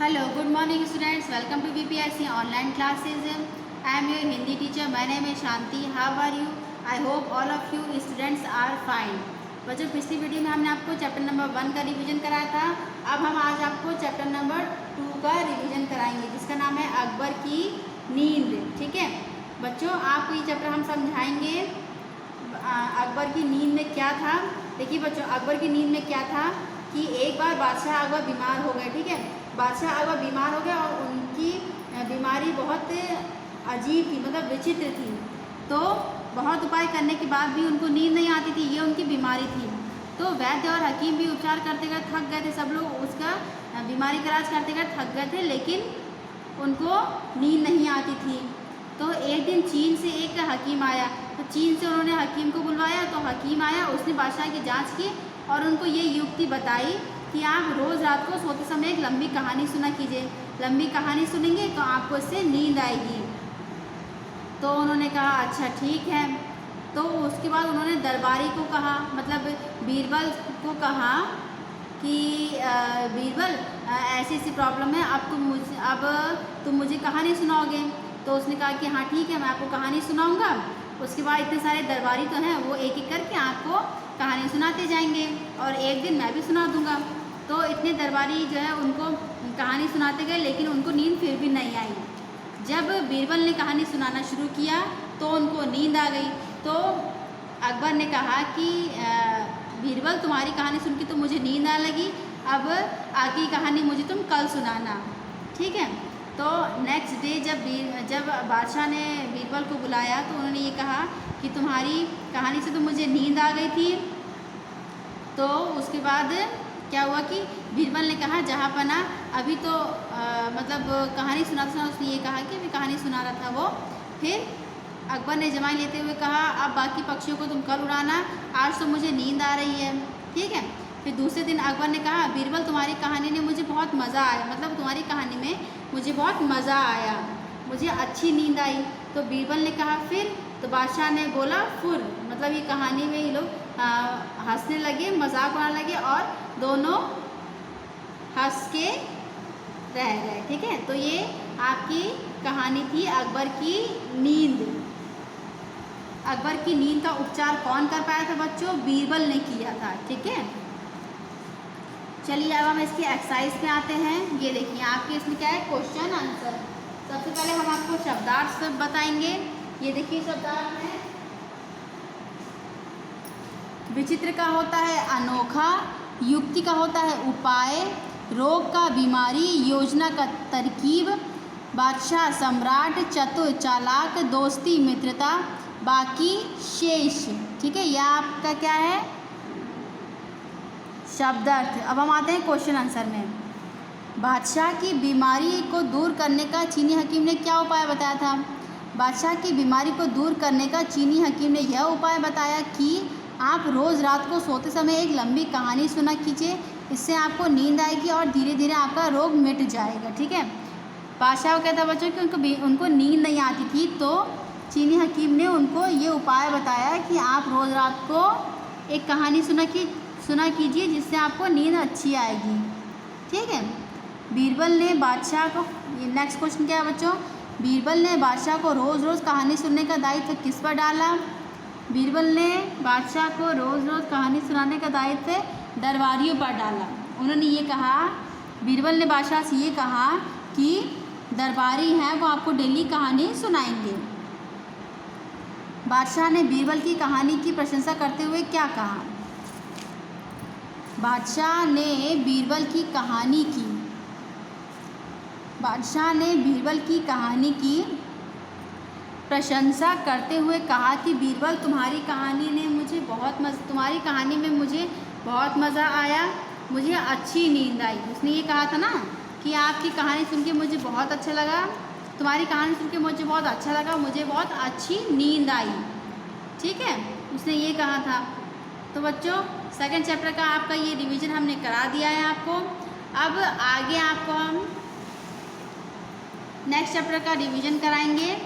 Hello, good morning students. Welcome to BPSC online classes. I am your Hindi teacher. My name is Shanti. How are you? I hope all of you students are fine. बच्चों पिछली video में हमने आपको chapter number 1 का revision कराया था। अब हम आज आपको चैप्टर नंबर 2 का रिवीजन कराएंगे जिसका नाम है अकबर की नींद। ठीक है बच्चों, आपको ये चैप्टर हम समझाएंगे अकबर की नींद में क्या था। देखिए बच्चों, अकबर की नींद में क्या था कि एक बार बादशाह अकबर बीमार हो गए। ठीक है, बादशाह अकबर बीमार हो गए और उनकी बीमारी बहुत अजीब थी, मतलब विचित्र थी। तो बहुत उपाय करने के बाद भी उनको नींद नहीं आती थी, ये उनकी बीमारी थी। तो वैद्य और हकीम भी उपचार करते गए थक गए थे, सब लोग उसका बीमारी का इलाज करते गए थक गए थे, लेकिन उनको नींद नहीं आती थी। तो एक दिन चीन से एक हकीम आया, तो चीन से उन्होंने हकीम को बुलवाया। तो हकीम आया, उसने बादशाह की जाँच की और उनको ये युक्ति बताई कि आप रोज़ रात को सोते समय एक लंबी कहानी सुना कीजिए। लंबी कहानी सुनेंगे तो आपको इससे नींद आएगी। तो उन्होंने कहा अच्छा ठीक है। तो उसके बाद उन्होंने दरबारी को कहा, मतलब बीरबल को कहा कि बीरबल ऐसी ऐसी प्रॉब्लम है, अब तुम मुझे कहानी सुनाओगे। तो उसने कहा कि हाँ ठीक है, मैं आपको कहानी सुनाऊँगा। उसके बाद इतने सारे दरबारी तो हैं, वो एक एक करके आपको कहानी सुनाते जाएंगे और एक दिन मैं भी सुना दूँगा। तो इतने दरबारी जो है उनको कहानी सुनाते गए, लेकिन उनको नींद फिर भी नहीं आई। जब बीरबल ने कहानी सुनाना शुरू किया तो उनको नींद आ गई। तो अकबर ने कहा कि बीरबल तुम्हारी कहानी सुन के तो मुझे नींद आ लगी, अब आगे कहानी मुझे तुम कल सुनाना। ठीक है। तो नेक्स्ट डे जब बादशाह ने बीरबल को बुलाया तो उन्होंने ये कहा कि तुम्हारी कहानी से तो मुझे नींद आ गई थी। तो उसके बाद क्या हुआ कि बीरबल ने कहा जहाँपना अभी तो मतलब कहानी सुनाता उसने ये कहा कि अभी कहानी सुना रहा था वो। फिर अकबर ने जमाई लेते हुए कहा अब बाकी पक्षियों को तुम कल उड़ाना, आज तो मुझे नींद आ रही है। ठीक है। फिर दूसरे दिन अकबर ने कहा बीरबल तुम्हारी कहानी ने मुझे बहुत मज़ा आया, मतलब तुम्हारी कहानी में मुझे बहुत मज़ा आया, मुझे अच्छी नींद आई। तो बीरबल ने कहा फिर, तो बादशाह ने बोला फुर, मतलब ये कहानी में ये लोग हंसने लगे, मजाक उड़ाने लगे और दोनों हंस के रह गए। ठीक है। तो ये आपकी कहानी थी अकबर की नींद। अकबर की नींद का उपचार कौन कर पाया था बच्चों? बीरबल ने किया था। ठीक है। चलिए अब हम इसकी एक्सरसाइज पे आते हैं। ये देखिए आपके इसमें क्या है, क्वेश्चन आंसर। सबसे पहले हम आपको शब्दार्थ बताएंगे। ये देखिए शब्दार्थ है, विचित्र का होता है अनोखा, युक्ति का होता है उपाय, रोग का बीमारी, योजना का तरकीब, बादशाह सम्राट, चतुर चालाक, दोस्ती मित्रता, बाकी शेष। ठीक है, यह आपका क्या है, शब्दार्थ। अब हम आते हैं क्वेश्चन आंसर में। बादशाह की बीमारी को दूर करने का चीनी हकीम ने क्या उपाय बताया था? बादशाह की बीमारी को दूर करने का चीनी हकीम ने यह उपाय बताया कि आप रोज़ रात को सोते समय एक लंबी कहानी सुना कीजिए, इससे आपको नींद आएगी और धीरे धीरे आपका रोग मिट जाएगा। ठीक है। बादशाह को कहता बच्चों कि उनको नींद नहीं आती थी, तो चीनी हकीम ने उनको ये उपाय बताया कि आप रोज़ रात को एक कहानी सुना कीजिए जिससे आपको नींद अच्छी आएगी। ठीक है। बीरबल ने बादशाह को, नेक्स्ट क्वेश्चन क्या है बच्चों, बीरबल ने बादशाह को रोज़ रोज़ कहानी सुनने का दायित्व किस पर डाला? बीरबल ने बादशाह को रोज़ रोज़ कहानी सुनाने का दायित्व दरबारियों पर डाला। उन्होंने ये कहा, बीरबल ने बादशाह से ये कहा कि दरबारी हैं वो आपको डेली कहानी सुनाएंगे। बादशाह ने बीरबल की कहानी की प्रशंसा करते हुए क्या कहा? बादशाह ने बीरबल की कहानी की प्रशंसा करते हुए कहा कि बीरबल तुम्हारी कहानी में मुझे बहुत मज़ा आया, मुझे अच्छी नींद आई। उसने ये कहा था ना कि आपकी कहानी सुन के मुझे बहुत अच्छा लगा, तुम्हारी कहानी सुन के मुझे बहुत अच्छा लगा, मुझे बहुत अच्छी नींद आई। ठीक है, उसने ये कहा था। तो बच्चों सेकंड चैप्टर का आपका ये रिवीजन हमने करा दिया है आपको। अब आगे आपको हम नेक्स्ट चैप्टर का रिवीजन कराएंगे,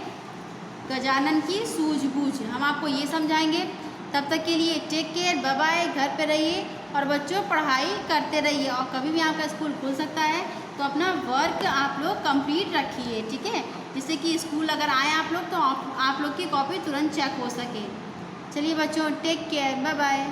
गजानन की सूझबूझ। हम आपको ये समझाएंगे। तब तक के लिए टेक केयर, बाय बाय, घर पे रहिए और बच्चों पढ़ाई करते रहिए। और कभी भी आपका स्कूल खुल सकता है, तो अपने अपना वर्क आप लोग कंप्लीट रखिए, ठीक है, जिससे कि स्कूल अगर आए आप लोग तो आप लोग की कॉपी तुरंत चेक हो सके। चलिए बच्चों, टेक केयर, बाय बाय।